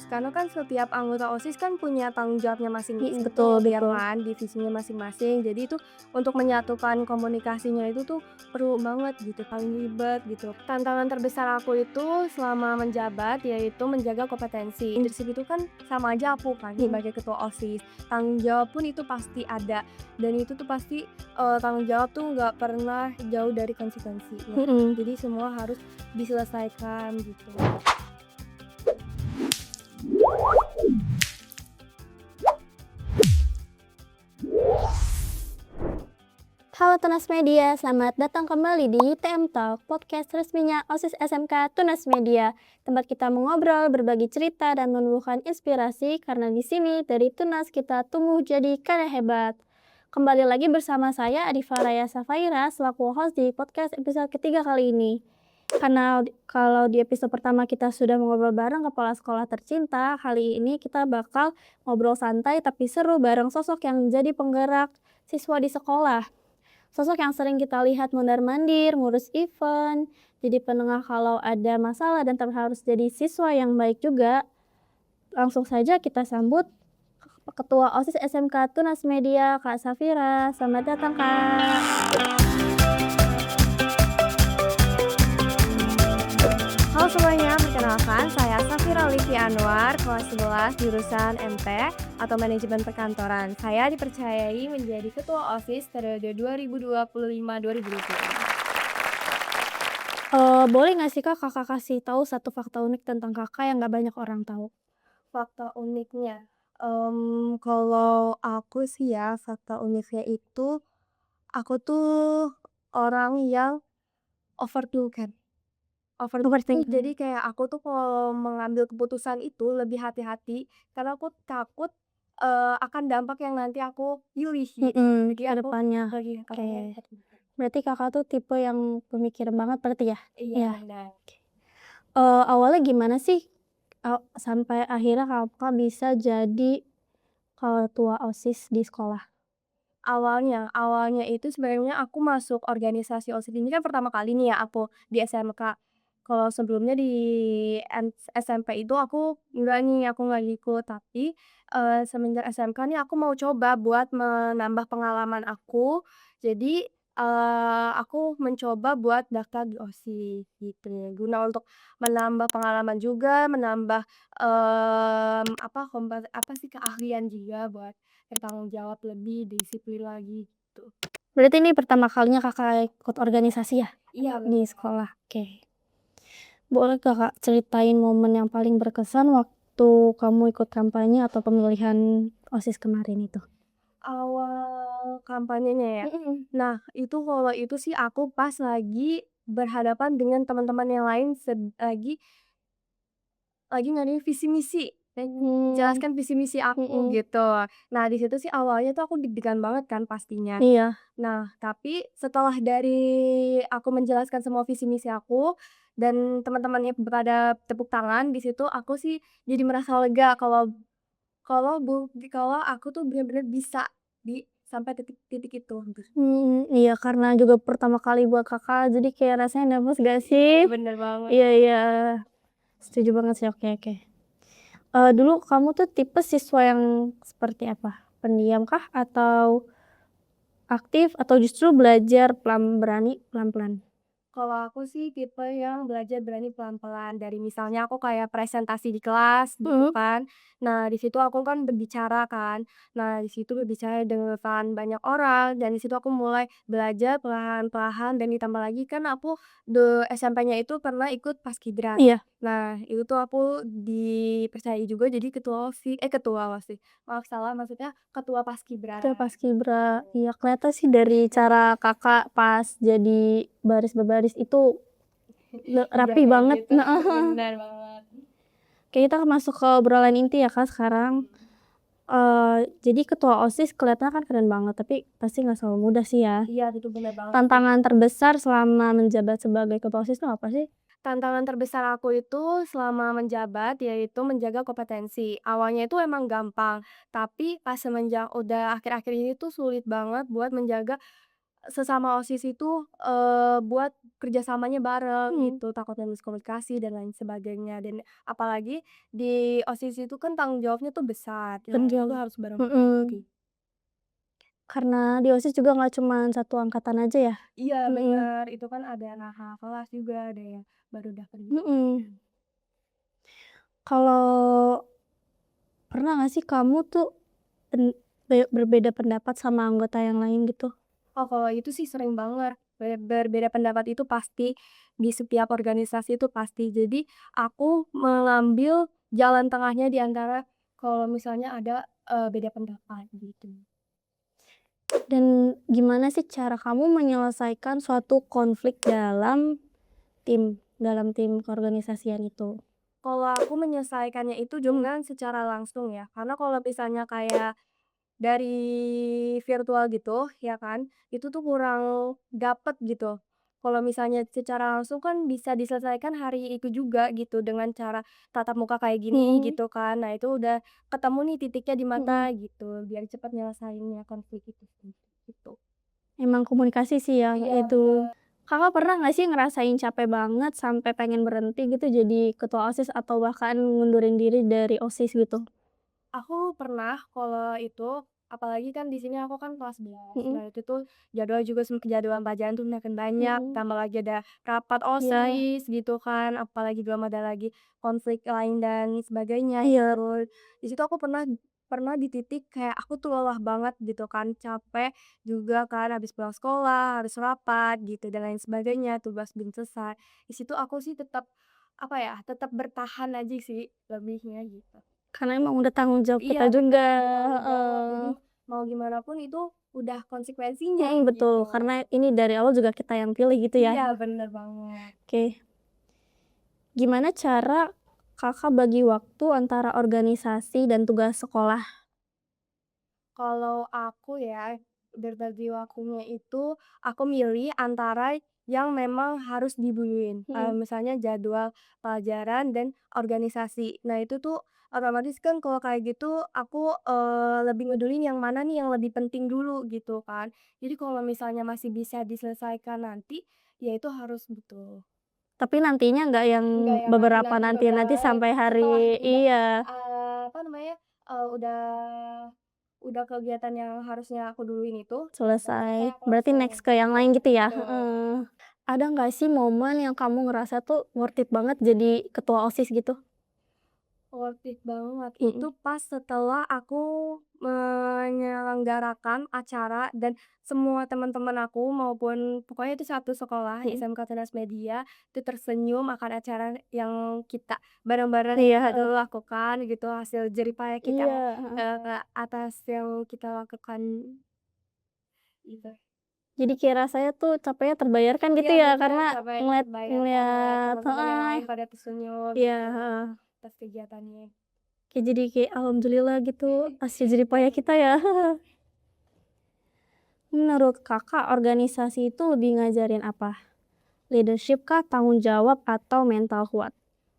Karena kan setiap anggota OSIS kan punya tanggung jawabnya masing-masing Betul tuh, ya betul. kan, divisinya masing-masing. Jadi itu untuk menyatukan komunikasinya itu tuh perlu banget gitu, paling ribet gitu. Tantangan terbesar aku itu selama menjabat yaitu menjaga kompetensi. Leadership itu kan sama aja aku kan sebagai ketua OSIS. Tanggung jawab pun itu pasti ada dan itu tuh pasti tanggung jawab tuh nggak pernah jauh dari konsekuensinya. Mhm. Jadi semua harus diselesaikan gitu. Halo Tunas Media, selamat datang kembali di UTM Talk, podcast resminya OSIS SMK Tunas Media. Tempat kita mengobrol, berbagi cerita, dan menumbuhkan inspirasi karena di sini dari Tunas kita tumbuh jadi karya hebat. Kembali lagi bersama saya Adifa Raya Safaira selaku host di podcast episode ketiga kali ini. Karena kalau di episode pertama kita sudah mengobrol bareng kepala sekolah tercinta, kali ini kita bakal ngobrol santai tapi seru bareng sosok yang jadi penggerak siswa di sekolah. Sosok yang sering kita lihat mondar-mandir, ngurus event, jadi penengah kalau ada masalah dan harus jadi siswa yang baik juga. Langsung saja kita sambut Ketua OSIS SMK Tunas Media, Kak Safira. Selamat datang, Kak. Halo semuanya, perkenalkan saya Safira Livi Anwar, kelas 11 jurusan MT atau Manajemen Perkantoran. Saya dipercayai menjadi Ketua OSIS periode 2025-2026. Boleh nggak sih Kak, Kakak kasih tahu satu fakta unik tentang Kakak yang nggak banyak orang tahu? Fakta uniknya, kalau aku sih ya, fakta uniknya itu aku tuh orang yang overthinker. Jadi Overthinking. kayak aku tuh kalau mengambil keputusan itu lebih hati-hati karena aku takut, akan dampak yang nanti aku pilih gitu. Mhm, Jadi ke aku depannya. lagi orangnya Oke. hati-hati. Berarti Kakak tuh tipe yang pemikir banget berarti ya? Iya Iya. benar. Awalnya gimana sih, sampai akhirnya Kakak bisa jadi ketua OSIS di sekolah? Awalnya itu sebenarnya aku masuk organisasi OSIS ini kan pertama kali nih ya aku di SMK. Kalau sebelumnya di SMP itu aku enggak nih, aku nggak ngikut. Tapi, semenjak SMK nih aku mau coba buat menambah pengalaman aku. Jadi, aku mencoba buat daftar di OSIS gitu. Guna untuk menambah pengalaman juga, menambah, apa sih, keahlian juga buat bertanggung jawab lebih, disiplin lagi gitu. Berarti ini pertama kalinya Kakak ikut organisasi ya? Iya Di bener. sekolah? Oke. Boleh Kakak ceritain momen yang paling berkesan waktu kamu ikut kampanye atau pemilihan OSIS kemarin itu? Awal kampanyenya ya? Mhm. Nah, itu kalau itu sih aku pas lagi berhadapan dengan teman-teman yang lain lagi ngadain visi misi dan Mmm, jelaskan visi misi aku mhm. gitu. Nah, di situ sih awalnya tuh aku deg-degan banget kan pastinya. Iya. Nah, tapi setelah dari aku menjelaskan semua visi misi aku dan teman-temannya pada tepuk tangan, di situ aku sih jadi merasa lega kalau kalau aku tuh bener-bener bisa sampai titik-titik itu, gitu. Iya karena juga pertama kali buat Kakak, jadi kayak rasanya nervous gak sih? Bener banget. Iya iya, setuju banget sih, oke oke. Dulu kamu tuh tipe siswa yang seperti apa? Pendiam kah atau aktif atau justru belajar berani pelan-pelan? Kalau aku sih tipe yang belajar berani pelan-pelan, dari misalnya aku kayak presentasi di kelas gitu Mhm. kan. Nah, di situ aku kan berbicara kan. Nah, di situ berbicara dengan banyak orang dan di situ aku mulai belajar perlahan-lahan dan ditambah lagi kan aku SMP-nya itu pernah ikut paskibra. Iya. Nah, itu tuh aku dipercayai juga jadi ketua OSIS. Maaf salah, maksudnya ketua paskibra. Ketua paskibra, iya kelihatan sih dari cara Kakak pas jadi baris berbaris itu Iya rapi kayak banget, gitu, heeh. benar banget. Oke kita masuk ke obrolan inti ya Kak sekarang. Jadi ketua OSIS kelihatannya kan keren banget, tapi pasti nggak selalu mudah sih ya. Iya, itu bener banget sih. Tantangan terbesar selama menjabat sebagai ketua OSIS itu apa sih? Tantangan terbesar aku itu selama menjabat, yaitu menjaga kompetensi. Awalnya itu emang gampang, tapi pas semenjak udah akhir-akhir ini tuh sulit banget buat menjaga sesama OSIS itu, buat kerjasamanya bareng Mhm. gitu, takutnya miskomunikasi dan lain sebagainya, dan apalagi di OSIS itu kan tanggung jawabnya tuh besar, dan Bener. juga harus bareng Mhm. gitu. Karena di OSIS juga nggak cuman satu angkatan aja ya? Iya Mhm. bener, itu kan ada kakak kelas juga, ada yang baru daftar juga. Mhm. Kalau pernah nggak sih kamu tuh berbeda pendapat sama anggota yang lain gitu? Oh, kalau itu sih sering banget, berbeda pendapat itu pasti, di setiap organisasi itu pasti. Jadi, aku mengambil jalan tengahnya di antara kalau misalnya ada, beda pendapat gitu. Dan gimana sih cara kamu menyelesaikan suatu konflik dalam tim keorganisasian itu? Kalau aku menyelesaikannya itu dengan secara langsung ya, karena kalau misalnya kayak dari virtual gitu, ya kan, itu tuh kurang dapet gitu. Kalau misalnya secara langsung kan bisa diselesaikan hari itu juga gitu, dengan cara tatap muka kayak gini Mhm. gitu kan. Nah, itu udah ketemu nih titiknya di Mhm. mata gitu, biar cepet nyelesainnya konflik itu sih, gitu. Emang komunikasi sih yang Iya itu. bener. Kakak pernah nggak sih ngerasain capek banget sampai pengen berhenti gitu jadi ketua OSIS atau bahkan ngundurin diri dari OSIS gitu? Aku pernah kalau itu, apalagi kan di sini aku kan kelas 11. Mhm. Nah, itu tuh jadwal juga jadwal pelajaran tuh makin banyak, Mhm. tambah lagi ada rapat Iya. OSIS gitu kan, apalagi belum ada lagi konflik lain dan sebagainya Iya. gitu. Di situ aku pernah pernah di titik kayak aku tuh lelah banget gitu kan, capek juga kan habis pulang sekolah, harus rapat gitu dan lain sebagainya, tugas belum selesai. Di situ aku sih tetap, apa ya, tetap bertahan aja sih lebihnya gitu. Karena emang udah tanggung jawab Iya kita juga, bener, udah tanggung jawab, jadi heeh. mau gimana pun itu udah konsekuensinya Mhm, betul, gitu. karena ini dari awal juga kita yang pilih gitu ya. Iya bener banget. Oke, gimana cara Kakak bagi waktu antara organisasi dan tugas sekolah? Kalau aku ya, berbagi waktunya itu aku milih antara yang memang harus dibuluin, Mhm. misalnya jadwal pelajaran dan organisasi. Nah itu tuh otomatis kan kalau kayak gitu aku, lebih ngedulin yang mana nih yang lebih penting dulu gitu kan. Jadi kalau misalnya masih bisa diselesaikan nanti, ya itu harus gitu. Tapi nantinya nggak yang Enggak yang beberapa nanti-nanti nanti-nanti beberapa sampai setelah hari udah, iya, apa namanya, udah kegiatan yang harusnya aku duluin itu, udah selesai selesai. aku Berarti langsung next ke yang iya, lain gitu ya? betul. Heeh. Ada nggak sih momen yang kamu ngerasa tuh worth it banget jadi ketua OSIS gitu? Worth it banget, Mhm. itu pas setelah aku menyelenggarakan acara dan semua teman-teman aku maupun pokoknya itu satu sekolah Mhm. SMK Tunas Media itu tersenyum akan acara yang kita bareng-bareng, Iya, heeh. lakukan gitu, hasil jerih payah kita, Iya, heeh. ke atas yang kita lakukan gitu. Jadi kayak rasanya tuh capeknya terbayarkan gitu Iya ya, bener, karena sampai ngeliat terbayarkan ngeliat ngeliat teman-teman yang heeh, lain pada tersenyum iya, gitu heeh. atas kegiatannya. Kayak jadi kayak alhamdulillah gitu hasil jerih payah kita ya. Menurut Kakak, organisasi itu lebih ngajarin apa? Leadership kah, tanggung jawab, atau mental kuat?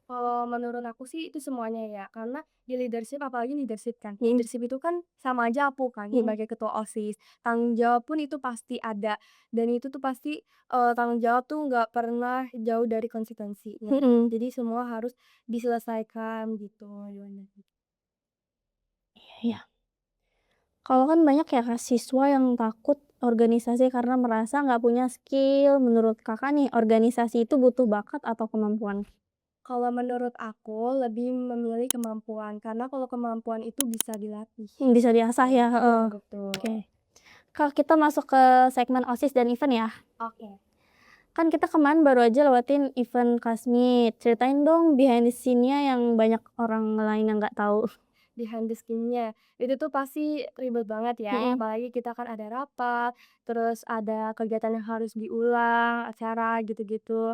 Kalau menurut aku sih itu semuanya ya, karena di leadership apalagi leadership kan, Mhm. leadership itu kan sama aja aku kan Mhm. sebagai ketua OSIS, tanggung jawab pun itu pasti ada, dan itu tuh pasti, tanggung jawab tuh nggak pernah jauh dari konsekuensinya. Mhm. Jadi semua harus diselesaikan gitu, gimana gitu. Iya. Kalau kan banyak ya Kak, siswa yang takut organisasi karena merasa nggak punya skill. Menurut Kakak nih, organisasi itu butuh bakat atau kemampuan? Kalau menurut aku lebih memilih kemampuan, karena kalau kemampuan itu bisa dilatih. Bisa diasah ya? Iya Heeh. betul. Oke. Kak, kita masuk ke segmen OSIS dan event ya. Oke. Kan kita kemarin baru aja lewatin event Classmeet. Ceritain dong behind the scene-nya yang banyak orang lain yang nggak tahu. Behind the scene-nya, itu tuh pasti ribet banget ya, Mhm. apalagi kita kan ada rapat, terus ada kegiatan yang harus diulang, acara gitu-gitu.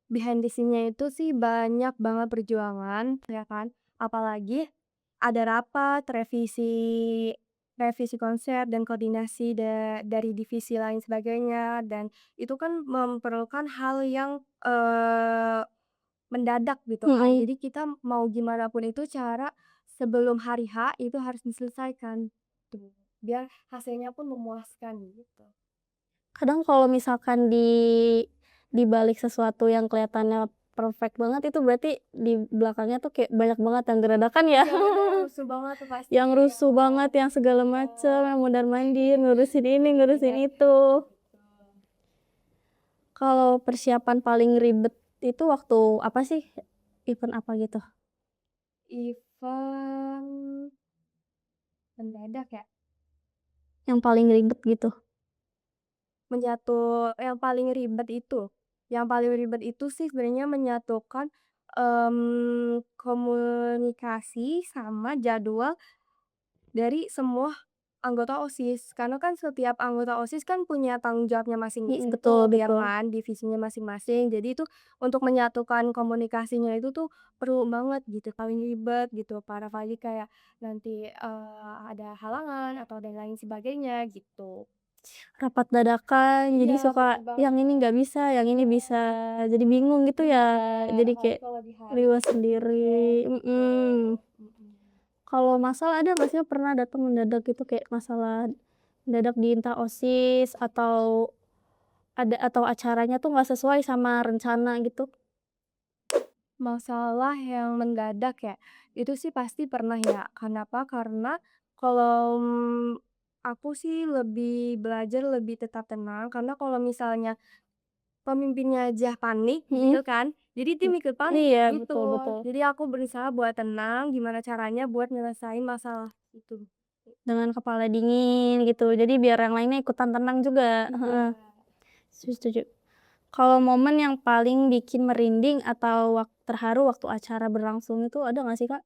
Behind the scene-nya itu sih banyak banget perjuangan, ya kan. Apalagi ada rapat, revisi revisi konsep dan koordinasi dari divisi lain sebagainya, dan itu kan memerlukan hal yang, mendadak gitu kan. Mhm. Jadi kita mau gimana pun itu cara sebelum hari H itu harus diselesaikan, tuh. Biar hasilnya pun memuaskan gitu. Kadang kalau misalkan di balik sesuatu yang kelihatannya perfect banget itu berarti di belakangnya tuh kayak banyak banget yang geradakan ya. Iya bener, rusuh banget tuh pasti Yang ya rusuh kan. banget, yang segala macem, yang mondar-mandir, ngurusin ini, ngurusin Iya, itu. betul. Kalau persiapan paling ribet itu waktu apa sih? Event apa gitu? Event mendadak ya? Yang paling ribet gitu? Yang paling ribet itu sih sebenarnya menyatukan, komunikasi sama jadwal dari semua anggota OSIS. Karena kan setiap anggota OSIS kan punya tanggung jawabnya Mhm, masing-masing betul tuh, ya betul. kan, divisinya masing-masing. Jadi itu untuk menyatukan komunikasinya itu tuh perlu banget gitu, paling ribet gitu. Para apalagi kayak nanti, ada halangan atau dan lain sebagainya gitu. Rapat dadakan, jadi Iya, suka bener yang ini banget. nggak bisa, yang ini Iya, bisa. Jadi bingung gitu ya, bener, jadi apalagi kayak kalau di hari riweuh weekend sendiri, gitu. mhm. Mhm. Kalau masalah ada nggak sih pernah datang mendadak gitu kayak masalah mendadak di inta OSIS atau acaranya tuh nggak sesuai sama rencana gitu? Masalah yang mendadak ya, itu sih pasti pernah ya. Kenapa? Karena kalau, aku sih lebih belajar lebih tetap tenang, karena kalau misalnya pemimpinnya aja panik Mhm. gitu kan, jadi tim ikut panik Iya, betul gitu. betul. Jadi aku berusaha buat tenang, gimana caranya buat nyelesain masalah itu. Dengan kepala dingin gitu, jadi biar yang lainnya ikutan tenang juga, Iya. heeh, setuju. Kalau momen yang paling bikin merinding atau terharu waktu acara berlangsung itu ada nggak sih, Kak?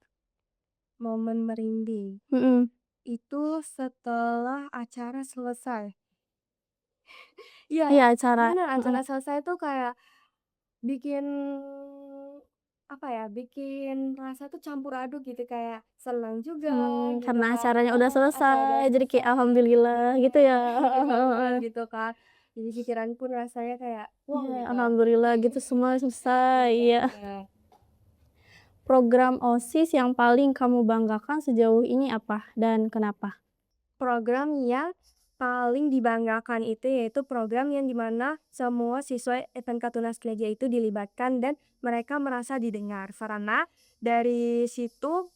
Momen merinding, Mhm. itu setelah acara selesai. Iya, Iya, acara bener, heeh, acara selesai tuh kayak bikin, apa ya, bikin rasa tuh campur aduk gitu, kayak senang juga gitu karena kan, acaranya udah heeh, acara udah selesai, jadi kayak selesai, alhamdulillah gitu ya, bener heeh heeh banget heeh. gitu kan. Jadi pikiran pun rasanya kayak, wow Iya, gitu. alhamdulillah gitu semua selesai, Iya, iya. bener. Program OSIS yang paling kamu banggakan sejauh ini apa dan kenapa? Program yang paling dibanggakan itu yaitu program yang di mana semua siswa SMK Tunas Gereja itu dilibatkan dan mereka merasa didengar. Karena dari situ,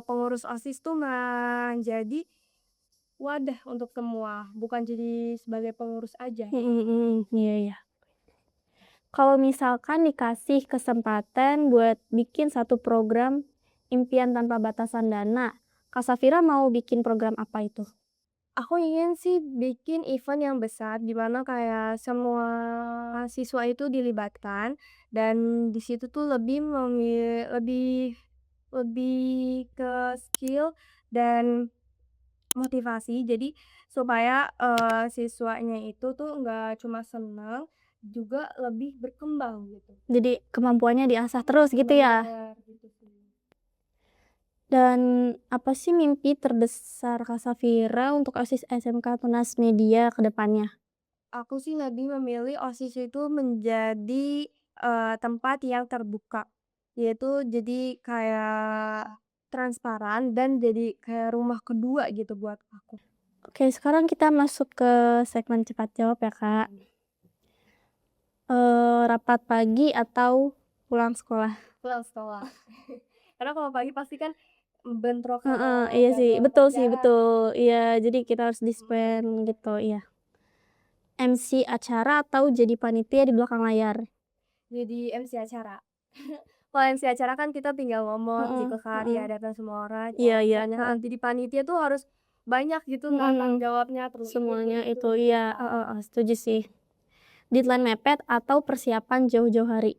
pengurus OSIS tuh menjadi wadah untuk semua, bukan jadi sebagai pengurus aja. Mhm mhm, iya iya. Kalau misalkan dikasih kesempatan buat bikin satu program impian tanpa batasan dana, Kak Safira mau bikin program apa itu? Aku ingin sih bikin event yang besar di mana kayak semua siswa itu dilibatkan dan di situ tuh lebih lebih ke skill dan motivasi. Jadi supaya, siswanya itu tuh nggak cuma senang, juga lebih berkembang gitu. Jadi kemampuannya diasah terus gitu ya? Bener, gitu sih. Dan apa sih mimpi terbesar Kak Safira untuk OSIS SMK Tunas Media ke depannya? Aku sih lebih memilih OSIS itu menjadi, tempat yang terbuka, yaitu jadi kayak transparan dan jadi kayak rumah kedua gitu buat aku. Oke, sekarang kita masuk ke segmen cepat jawab ya, Kak. Rapat pagi atau pulang sekolah? Pulang sekolah. Karena kalau pagi pasti kan bentrok sama Heeh, iya sih, jadwal betul sih, kerja betul. Iya, jadi kita harus mhm, dispen gitu, iya. MC acara atau jadi panitia di belakang layar? jadi MC acara. Kalau MC acara kan kita tinggal ngomong Heeh gitu kan di heeh. hadapan semua orang. Iya Kalau iya, misalnya heeh. jadi panitia tuh harus banyak gitu Mhm kan mhm. tanggung jawabnya, perlu ini, perlu Semuanya itu itu, gitu iya, heeh kan. heeh, setuju sih. Deadline mepet atau persiapan jauh-jauh hari?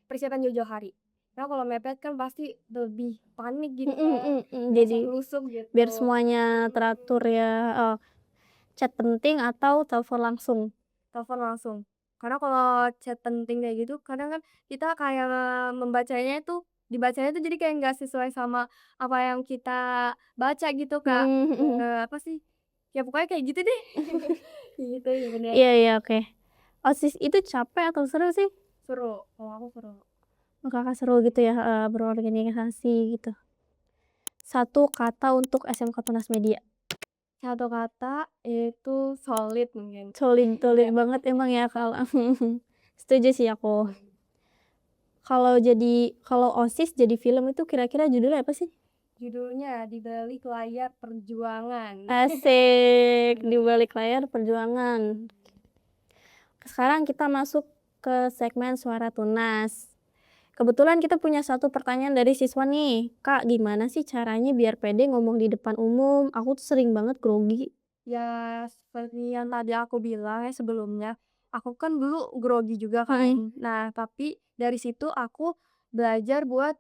Persiapan jauh-jauh hari. Karena kalau mepet kan pasti lebih panik gitu Mhm kan, mhm mhm, jadi desas-desus biar gitu. semuanya teratur Mhm. ya, heeh. Chat penting atau telepon langsung? Telepon langsung. Karena kalau chat penting kayak gitu kadang kan kita kayak membacanya itu dibacanya itu jadi kayak nggak sesuai sama apa yang kita baca gitu, Kak. Mhm mhm. Apa sih, ya pokoknya kayak gitu deh. Gitu, ya bener. Iya iya, oke. OSIS itu capek atau seru sih? Seru, kalau aku seru. Oh, Kakak seru gitu ya, berorganisasi gitu. Satu kata untuk SMK Tunas Media? Satu kata itu solid mungkin. Solid solid Iya. banget emang ya kalau setuju sih aku. Kalau OSIS jadi film itu kira-kira judulnya apa sih? Judulnya Di Balik Layar Perjuangan. Asik, di Bener. balik layar perjuangan. Sekarang kita masuk ke segmen suara tunas. Kebetulan kita punya satu pertanyaan dari siswa nih. Kak, gimana sih caranya biar pede ngomong di depan umum? Aku tuh sering banget grogi. Ya seperti yang tadi aku bilang ya sebelumnya, aku kan dulu grogi juga Heeh. kan. Nah, tapi dari situ aku belajar buat,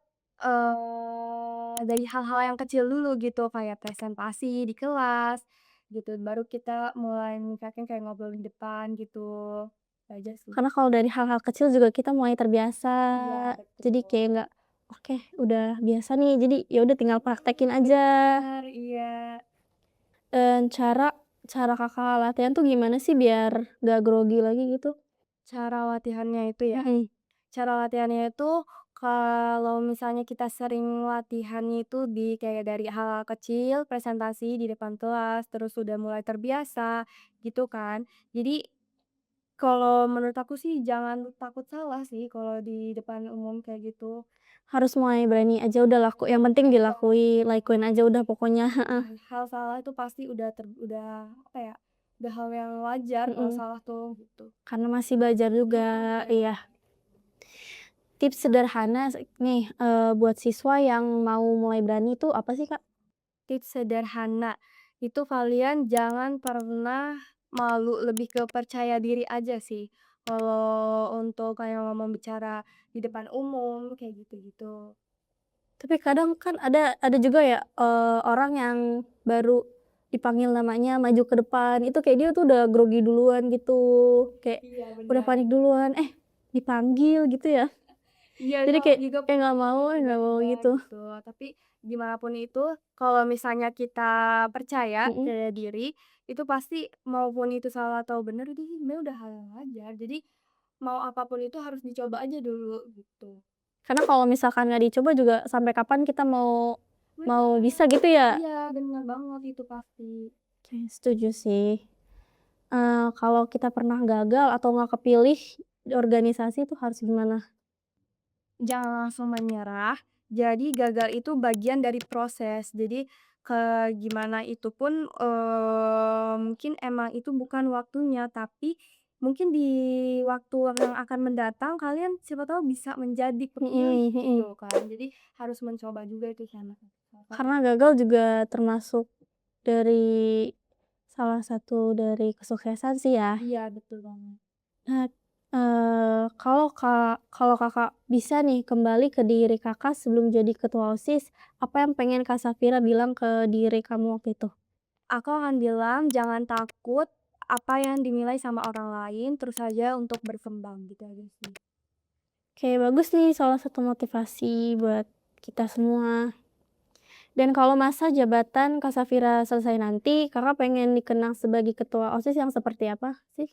dari hal-hal yang kecil dulu gitu, kayak presentasi di kelas gitu, baru kita mulai meningkatkan kayak ngobrol di depan gitu, itu aja sih. Karena kalau dari hal-hal kecil juga kita mulai terbiasa. Iya, Jadi betul. kayak nggak, oke, udah biasa nih. Jadi ya udah tinggal praktekin aja. Bener, iya. Cara cara Kakak latihan tuh gimana sih biar nggak grogi lagi gitu? Cara latihannya itu ya, Mhm. cara latihannya itu kalau misalnya kita sering latihannya itu di kayak dari hal kecil, presentasi di depan kelas, terus udah mulai terbiasa gitu kan. Jadi kalau menurut aku sih jangan takut salah sih kalau di depan umum kayak gitu. Harus mulai berani aja udah yang penting lakuin aja udah pokoknya, heeh. Hal salah itu pasti udah apa ya, udah hal yang wajar kalau Mhm. salah tuh gitu. Karena masih belajar juga, Bener. iya. Tips sederhana nih, buat siswa yang mau mulai berani itu apa sih, Kak? Tips sederhana, itu kalian jangan pernah malu, lebih ke percaya diri aja sih. Kalau untuk kayak ngomong bicara di depan umum, kayak gitu-gitu. Tapi kadang kan ada juga ya, orang yang baru dipanggil namanya maju ke depan, itu kayak dia tuh udah grogi duluan gitu, kayak Iya udah benar. panik duluan, dipanggil gitu ya. Iya Jadi itu aku kayak juga nggak mau tiba-tiba gitu. gitu. Tapi gimana pun itu, kalau misalnya kita percaya, Mhm. percaya diri, itu pasti maupun itu salah atau benar itu sebenarnya udah hal yang wajar. Jadi mau apapun itu harus dicoba aja dulu gitu. Karena kalau misalkan nggak dicoba juga sampai kapan kita mau mau Bener. bisa gitu ya. Iya, bener banget itu pasti. Oke, setuju sih. Kalau kita pernah gagal atau nggak kepilih di organisasi itu harus gimana? Jangan langsung menyerah. Jadi gagal itu bagian dari proses. Jadi gimana itu pun, mungkin emang itu bukan waktunya, tapi mungkin di waktu yang akan mendatang kalian siapa tahu bisa menjadi kepilih Mhm mhm. gitu kan. Jadi harus mencoba juga itu salah satu. Karena gagal juga termasuk dari salah satu dari kesuksesan sih ya. Iya, betul banget. Nah, kalau Kakak bisa nih kembali ke diri Kakak sebelum jadi ketua OSIS, apa yang pengen Kak Safira bilang ke diri kamu waktu itu? Aku akan bilang jangan takut apa yang dinilai sama orang lain, terus saja untuk berkembang gitu aja sih. Oke, bagus nih salah satu motivasi buat kita semua. Dan kalau masa jabatan Kak Safira selesai nanti, Kakak pengen dikenang sebagai ketua OSIS yang seperti apa sih?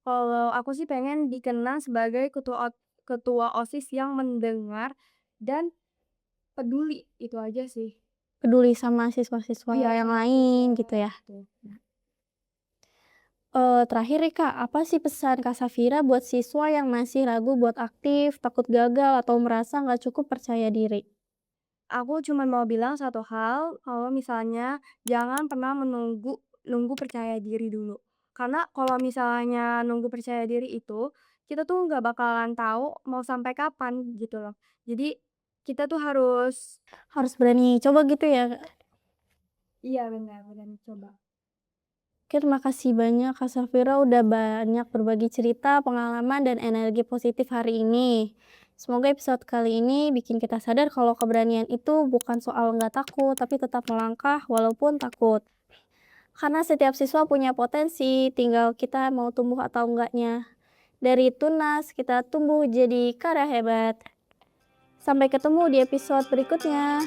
Kalau aku sih pengen dikenang sebagai ketua OSIS yang mendengar dan peduli, itu aja sih. Peduli sama siswa-siswa Iya, yang sama lain siswa, gitu ya? gitu. Terakhir nih Kak, apa sih pesan Kak Safira buat siswa yang masih ragu buat aktif, takut gagal, atau merasa nggak cukup percaya diri? Aku cuma mau bilang satu hal, kalau misalnya jangan pernah nunggu percaya diri dulu. Karena kalau misalnya nunggu percaya diri itu, kita tuh nggak bakalan tahu mau sampai kapan gitu loh. Jadi kita tuh harus Harus berani coba gitu ya, Kak? iya benar, benar coba. Oke, terima kasih banyak Kak Safira udah banyak berbagi cerita, pengalaman, dan energi positif hari ini. Semoga episode kali ini bikin kita sadar kalau keberanian itu bukan soal nggak takut, tapi tetap melangkah walaupun takut. Karena setiap siswa punya potensi, tinggal kita mau tumbuh atau enggaknya. Dari tunas, kita tumbuh jadi karya hebat. Sampai ketemu di episode berikutnya.